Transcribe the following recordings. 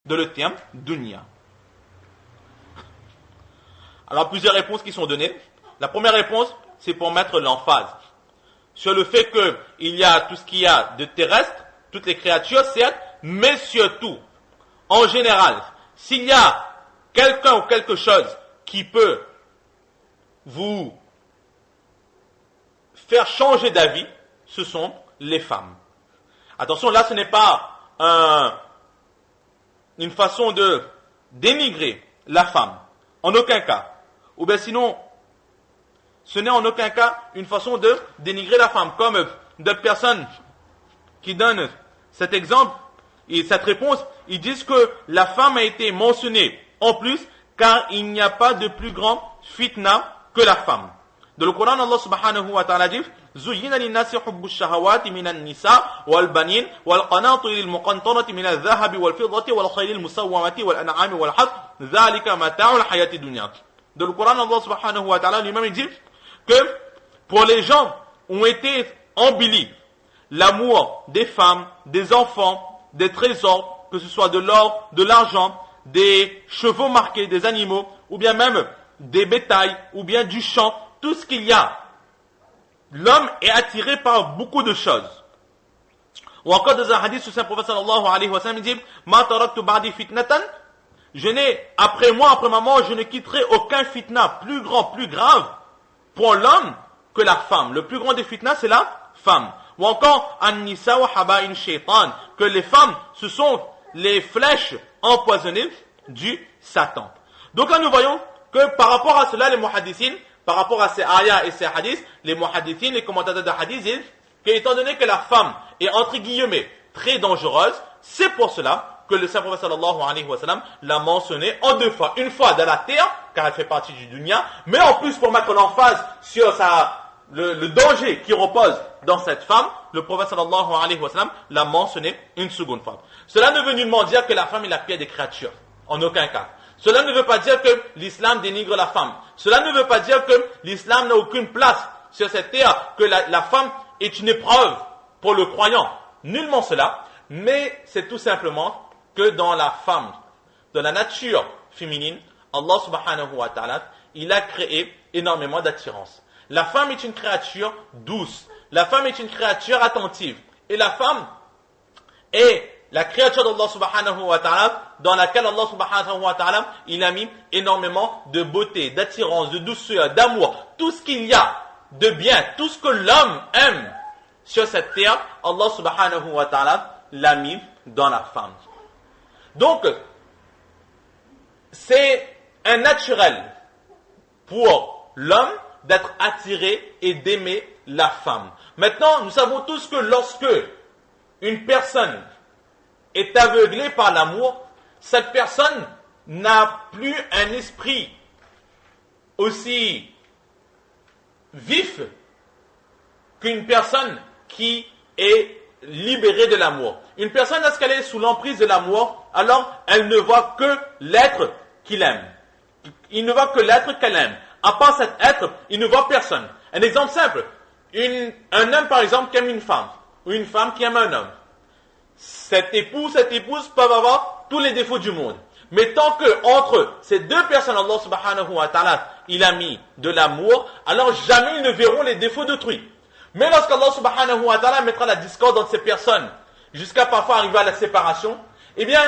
de le terme dunya. Alors plusieurs réponses qui sont données. La première réponse, c'est pour mettre l'emphase sur le fait qu'il y a tout ce qu'il y a de terrestre, toutes les créatures, certes, mais surtout, en général, s'il y a quelqu'un ou quelque chose qui peut vous faire changer d'avis, ce sont les femmes. Attention, là, ce n'est pas une façon de dénigrer la femme, en aucun cas. Ou bien sinon, ce n'est en aucun cas une façon de dénigrer la femme, comme d'autres personnes qui donnent cet exemple et cette réponse, ils disent que la femme a été mentionnée en plus, car il n'y a pas de plus grand fitna que la femme. Dans le Coran, Allah subhanahu wa ta'ala dit زُيِّنَ لِلنَّاسِ حُبُّ الشَّهَوَاتِ مِنَ النِّسَاءِ وَالْبَنِينَ وَالْقَنَاطِرِ الْمُقَنطَرَةِ مِنَ الذَّهَبِ وَالْفِضَّةِ وَالْخَيْلِ الْمُسَوَّمَةِ وَالْأَنْعَامِ وَالْحَرْثِ ذَلِكَ مَتَاعُ الْحَيَاةِ الدُّنْيَا. Dans le Coran, Allah subhanahu wa ta'ala lui-même il dit que pour les gens ont été embellis l'amour des femmes, des enfants, des trésors, que ce soit de l'or, de l'argent, des chevaux marqués, des animaux, ou bien même des bétails, ou bien du champ, tout ce qu'il y a. L'homme est attiré par beaucoup de choses. Ou encore dans un hadith, le Saint-Prophète sallallahu alayhi wa sallam dit Ma taraktu ba'di fitnatan. Je n'ai, après moi, après ma mort, je ne quitterai aucun fitna plus grand, plus grave pour l'homme que la femme. Le plus grand des fitnas, c'est la femme. Ou encore, an-nisa wa haba'in shaitan, que les femmes, ce sont les flèches empoisonnées du Satan. Donc là, nous voyons que par rapport à cela, les muhaddithines, par rapport à ces ayats et ces hadiths, les muhaddithines, les commentateurs de hadith disent qu'étant donné que la femme est entre guillemets très dangereuse, c'est pour cela que le Saint-Prophète sallallahu alayhi wa sallam l'a mentionné en deux fois. Une fois dans la terre, car elle fait partie du dunya, mais en plus pour mettre l'emphase sur le danger qui repose dans cette femme, le prophète sallallahu alayhi wa sallam l'a mentionné une seconde fois. Cela ne veut nullement dire que la femme est la pire des créatures, en aucun cas. Cela ne veut pas dire que l'islam dénigre la femme. Cela ne veut pas dire que l'islam n'a aucune place sur cette terre, que la femme est une épreuve pour le croyant. Nullement cela, mais c'est tout simplement que dans la femme, dans la nature féminine, Allah subhanahu wa ta'ala, il a créé énormément d'attirance. La femme est une créature douce. La femme est une créature attentive. Et la femme est la créature d'Allah subhanahu wa ta'ala, dans laquelle Allah subhanahu wa ta'ala, il a mis énormément de beauté, d'attirance, de douceur, d'amour. Tout ce qu'il y a de bien, tout ce que l'homme aime sur cette terre, Allah subhanahu wa ta'ala l'a mis dans la femme. Donc, c'est un naturel pour l'homme d'être attiré et d'aimer la femme. Maintenant, nous savons tous que lorsque une personne est aveuglée par l'amour, cette personne n'a plus un esprit aussi vif qu'une personne qui est libérée de l'amour. Une personne, lorsqu'elle est sous l'emprise de l'amour, alors elle ne voit que l'être qu'il aime. Il ne voit que l'être qu'elle aime. À part cet être, il ne voit personne. Un exemple simple. Un homme, par exemple, qui aime une femme, ou une femme qui aime un homme. Cet époux, cette épouse peuvent avoir tous les défauts du monde. Mais tant que entre ces deux personnes, Allah subhanahu wa ta'ala, il a mis de l'amour, alors jamais ils ne verront les défauts d'autrui. Mais lorsqu'Allah subhanahu wa ta'ala mettra la discorde entre ces personnes, jusqu'à parfois arriver à la séparation, eh bien,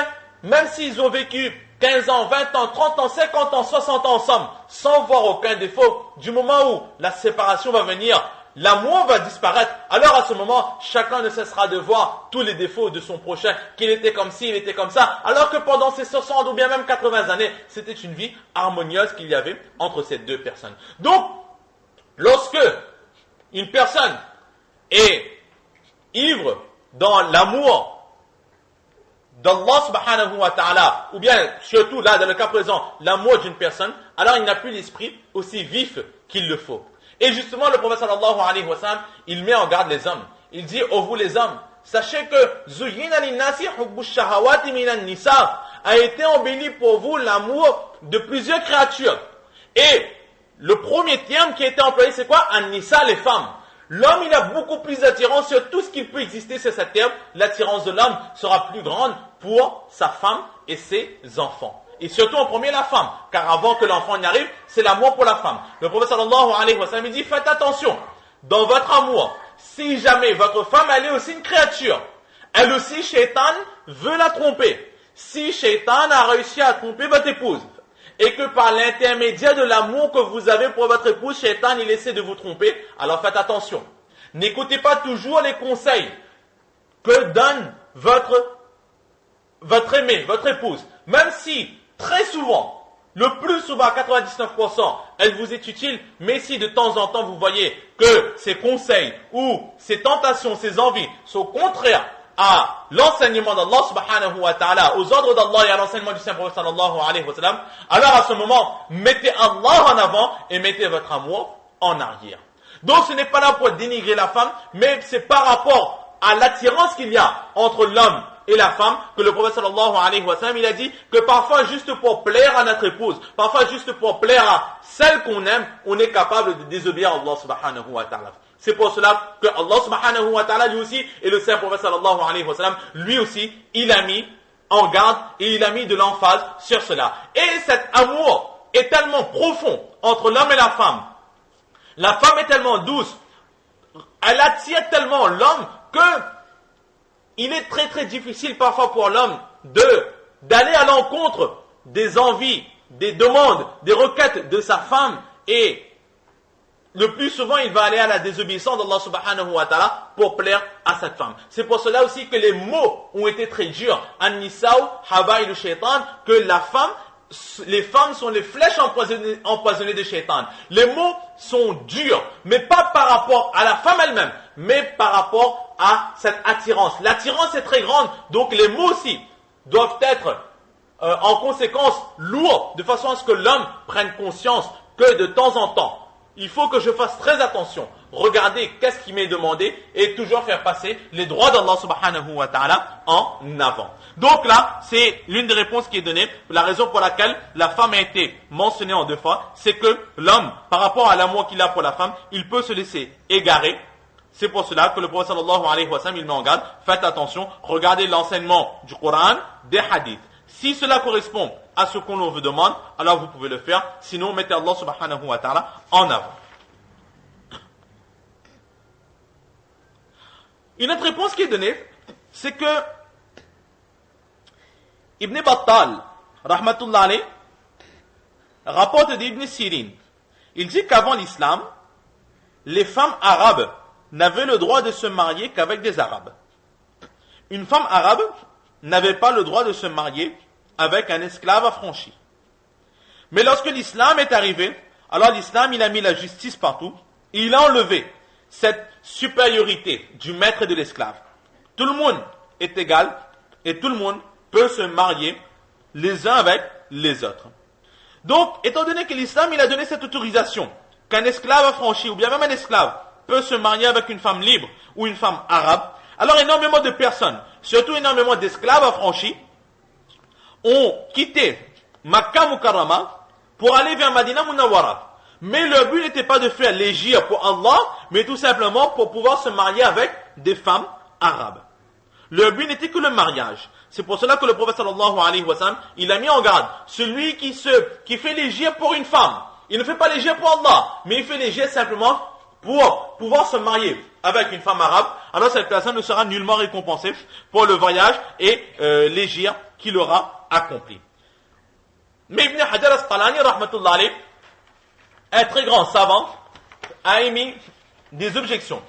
même s'ils ont vécu 15 ans, 20 ans, 30 ans, 50 ans, 60 ans ensemble, sans voir aucun défaut, du moment où la séparation va venir, l'amour va disparaître. Alors à ce moment, chacun ne cessera de voir tous les défauts de son prochain, qu'il était comme ci, il était comme ça. Alors que pendant ces 60 ou bien même 80 années, c'était une vie harmonieuse qu'il y avait entre ces deux personnes. Donc, lorsque une personne est ivre dans l'amour d'Allah subhanahu wa ta'ala, ou bien surtout là dans le cas présent, l'amour d'une personne, alors il n'a plus l'esprit aussi vif qu'il le faut. Et justement le prophète sallallahu alayhi wa sallam, il met en garde les hommes. Il dit, ô vous les hommes, sachez que Zuyyina linnasi hubbu shahawati minan nisa, a été embelli pour vous l'amour de plusieurs créatures. Et le premier terme qui a été employé, c'est quoi? An-nisa, les femmes. L'homme, il a beaucoup plus d'attirance sur tout ce qui peut exister sur cette terre. L'attirance de l'homme sera plus grande pour sa femme et ses enfants. Et surtout en premier la femme, car avant que l'enfant n'y arrive, c'est l'amour pour la femme. Le prophète sallallahu alayhi wa sallam dit, faites attention, dans votre amour, si jamais votre femme, elle est aussi une créature, elle aussi, Shaitan veut la tromper. Si Shaitan a réussi à tromper votre épouse, et que par l'intermédiaire de l'amour que vous avez pour votre épouse, Shaitan, il essaie de vous tromper, alors faites attention. N'écoutez pas toujours les conseils que donne votre aimée, votre épouse. Même si, très souvent, le plus souvent, 99%, elle vous est utile, mais si de temps en temps vous voyez que ces conseils ou ces tentations, ces envies sont contraires à l'enseignement d'Allah subhanahu wa ta'ala, aux ordres d'Allah et à l'enseignement du Saint-Prophète sallallahu alayhi wa sallam, alors à ce moment, mettez Allah en avant et mettez votre amour en arrière. Donc ce n'est pas là pour dénigrer la femme, mais c'est par rapport à l'attirance qu'il y a entre l'homme et la femme, que le prophète sallallahu alayhi wa sallam, il a dit que parfois juste pour plaire à notre épouse, parfois juste pour plaire à celle qu'on aime, on est capable de désobéir à Allah subhanahu wa ta'ala. C'est pour cela que Allah subhanahu wa ta'ala lui aussi, et le Saint prophète sallallahu alayhi wa sallam, lui aussi, il a mis en garde et il a mis de l'emphase sur cela. Et cet amour est tellement profond entre l'homme et la femme. La femme est tellement douce, elle attire tellement l'homme que il est très très difficile parfois pour l'homme d'aller à l'encontre des envies, des demandes, des requêtes de sa femme, et le plus souvent il va aller à la désobéissance d'Allah subhanahu wa ta'ala pour plaire à cette femme. C'est pour cela aussi que les mots ont été très durs. An-Nisa'u haba'ilu shaitan, que les femmes sont les flèches empoisonnées de shaitan. Les mots sont durs, mais pas par rapport à la femme elle-même, mais par rapport à cette attirance. L'attirance est très grande, donc les mots aussi doivent être en conséquence lourds, de façon à ce que l'homme prenne conscience que de temps en temps, il faut que je fasse très attention. Regardez qu'est-ce qui m'est demandé et toujours faire passer les droits d'Allah subhanahu wa ta'ala en avant. Donc là, c'est l'une des réponses qui est donnée. La raison pour laquelle la femme a été mentionnée en deux fois, c'est que l'homme, par rapport à l'amour qu'il a pour la femme, il peut se laisser égarer. C'est pour cela que le prophète sallallahu alayhi wa sallam, il met en garde, faites attention, regardez l'enseignement du Coran, des hadiths. Si cela correspond à ce qu'on vous demande, alors vous pouvez le faire. Sinon, mettez Allah subhanahu wa ta'ala en avant. Une autre réponse qui est donnée, c'est que Ibn Battal, rahmatullah alayh, rapporte d'Ibn Sirin. Il dit qu'avant l'islam, les femmes arabes n'avaient le droit de se marier qu'avec des arabes. Une femme arabe n'avait pas le droit de se marier avec un esclave affranchi. Mais lorsque l'islam est arrivé, alors l'islam il a mis la justice partout, et il a enlevé cette supériorité du maître et de l'esclave. Tout le monde est égal, et tout le monde peut se marier les uns avec les autres. Donc, étant donné que l'islam il a donné cette autorisation, qu'un esclave affranchi, ou bien même un esclave, peut se marier avec une femme libre, ou une femme arabe, alors énormément de personnes, surtout énormément d'esclaves affranchis, ont quitté Makkah Mukarrama pour aller vers Madina Munawwara. Mais leur but n'était pas de faire l'égir pour Allah, mais tout simplement pour pouvoir se marier avec des femmes arabes. Leur but n'était que le mariage. C'est pour cela que le prophète sallallahu alayhi wa sallam, il a mis en garde celui qui fait l'égir pour une femme. Il ne fait pas l'égir pour Allah, mais il fait l'égir simplement pour pouvoir se marier avec une femme arabe. Alors cette personne ne sera nullement récompensée pour le voyage et l'égir qu'il aura accompli. Mais Ibn Hajar al-Asqalani, rahmatullah alayh, un très grand savant, a émis des objections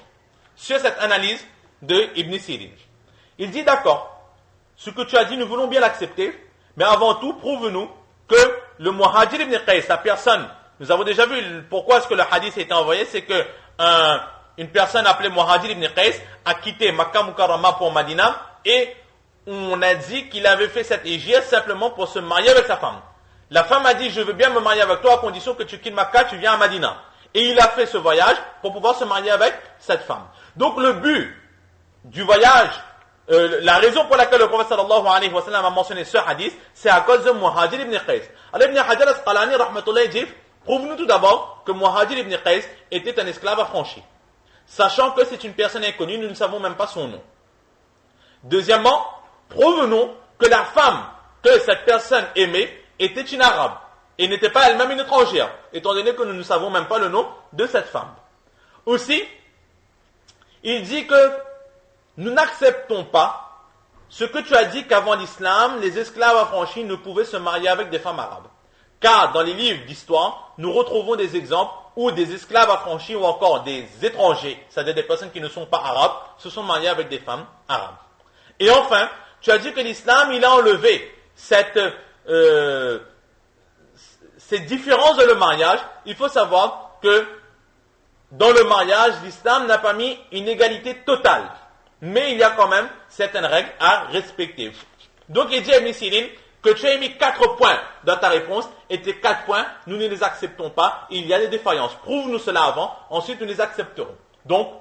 sur cette analyse de Ibn Sirin. Il dit d'accord, ce que tu as dit, nous voulons bien l'accepter, mais avant tout, prouve-nous que le Muhajir ibn Qais, la personne, nous avons déjà vu pourquoi est-ce que le hadith a été envoyé, c'est que une personne appelée Muhajir ibn Qais a quitté Makkah Mukarrama pour Madina, et on a dit qu'il avait fait cette hégire simplement pour se marier avec sa femme. La femme a dit, je veux bien me marier avec toi à condition que tu quittes Makkah, tu viens à Madina. Et il a fait ce voyage pour pouvoir se marier avec cette femme. Donc le but du voyage, la raison pour laquelle le prophète sallallahu alayhi wa sallam a mentionné ce hadith, c'est à cause de Muhajir ibn Qais. Alors Ibn Hajar al-Asqalani, rahmatullah, dit, prouve-nous tout d'abord que Muhajir ibn Qais était un esclave affranchi. Sachant que c'est une personne inconnue, nous ne savons même pas son nom. Deuxièmement, prouve-nous que la femme que cette personne aimait était une arabe et n'était pas elle-même une étrangère, étant donné que nous ne savons même pas le nom de cette femme. Aussi, il dit que nous n'acceptons pas ce que tu as dit qu'avant l'islam, les esclaves affranchis ne pouvaient se marier avec des femmes arabes. Car dans les livres d'histoire, nous retrouvons des exemples où des esclaves affranchis ou encore des étrangers, c'est-à-dire des personnes qui ne sont pas arabes, se sont mariés avec des femmes arabes. Et enfin, tu as dit que l'islam, il a enlevé cette différence dans le mariage. Il faut savoir que dans le mariage, l'islam n'a pas mis une égalité totale. Mais il y a quand même certaines règles à respecter. Donc il dit à Ibn Sirin que tu as émis 4 points dans ta réponse et tes 4 points, nous ne les acceptons pas. Il y a des défaillances. Prouve-nous cela avant, ensuite nous les accepterons. Donc,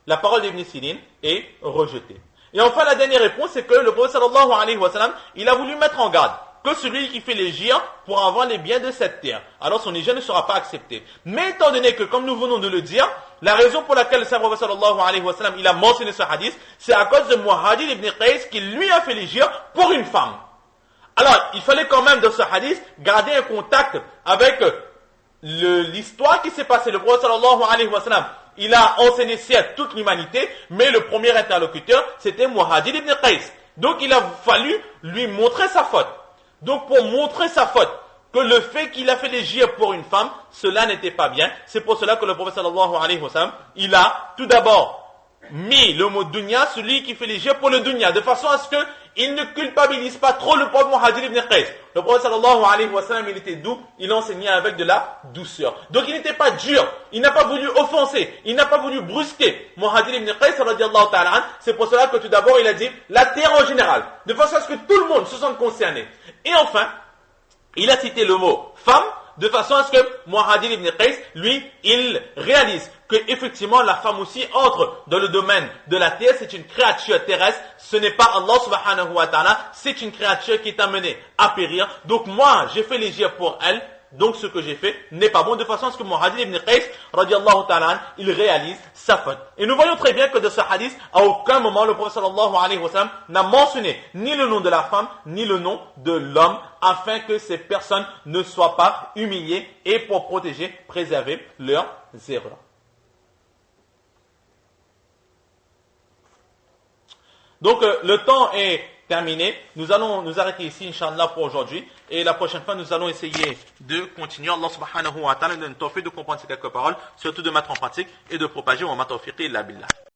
la parole d'Ibn Sirin est rejetée. Et enfin, la dernière réponse, c'est que le prophète sallallahu alayhi wa sallam, il a voulu mettre en garde que celui qui fait l'hégire pour avoir les biens de cette terre. Alors son hégire ne sera pas accepté. Mais étant donné que, comme nous venons de le dire, la raison pour laquelle le prophète sallallahu alayhi wa sallam, il a mentionné ce hadith, c'est à cause de Muhajir ibn Qais qui lui a fait l'hégire pour une femme. Alors, il fallait quand même dans ce hadith garder un contact avec l'histoire qui s'est passée. Le prophète sallallahu alayhi wa sallam, il a enseigné à toute l'humanité, mais le premier interlocuteur, c'était Muhajir ibn Qais. Donc, il a fallu lui montrer sa faute. Donc, pour montrer sa faute, que le fait qu'il a fait l'hégire pour une femme, cela n'était pas bien. C'est pour cela que le prophète sallallahu alayhi wa sallam, il a tout d'abord mis le mot dunya, celui qui fait l'hégire pour le dunya, de façon à ce qu'il ne culpabilise pas trop le prophète Muhajir ibn Qais. Le prophète sallallahu alayhi wa sallam, il était doux, il enseignait avec de la douceur. Donc il n'était pas dur, il n'a pas voulu offenser, il n'a pas voulu brusquer Muhajir ibn Qais radiallahu ta'ala anhu. C'est pour cela que tout d'abord il a dit la terre en général, de façon à ce que tout le monde se sente concerné. Et enfin, il a cité le mot femme, de façon à ce que Muhajir ibn Qais, lui, il réalise que effectivement la femme aussi entre dans le domaine de la terre, c'est une créature terrestre, ce n'est pas Allah subhanahu wa ta'ala, c'est une créature qui est amenée à périr. Donc moi, j'ai fait l'hégire pour elle, donc ce que j'ai fait n'est pas bon, de façon à ce que Muhajir ibn Qais, radiallahu ta'ala, il réalise sa faute. Et nous voyons très bien que de ce hadith, à aucun moment le prophète sallallahu alayhi wa sallam n'a mentionné ni le nom de la femme, ni le nom de l'homme, afin que ces personnes ne soient pas humiliées et pour protéger, préserver leurs erreurs. Donc le temps est terminé. Nous allons nous arrêter ici, Inch'Allah, pour aujourd'hui. Et la prochaine fois, nous allons essayer de continuer. Allah subhanahu wa ta'ala nous donne le tawfiq de comprendre ces quelques paroles, surtout de mettre en pratique et de propager. Wa ma tawfiqi illa billah.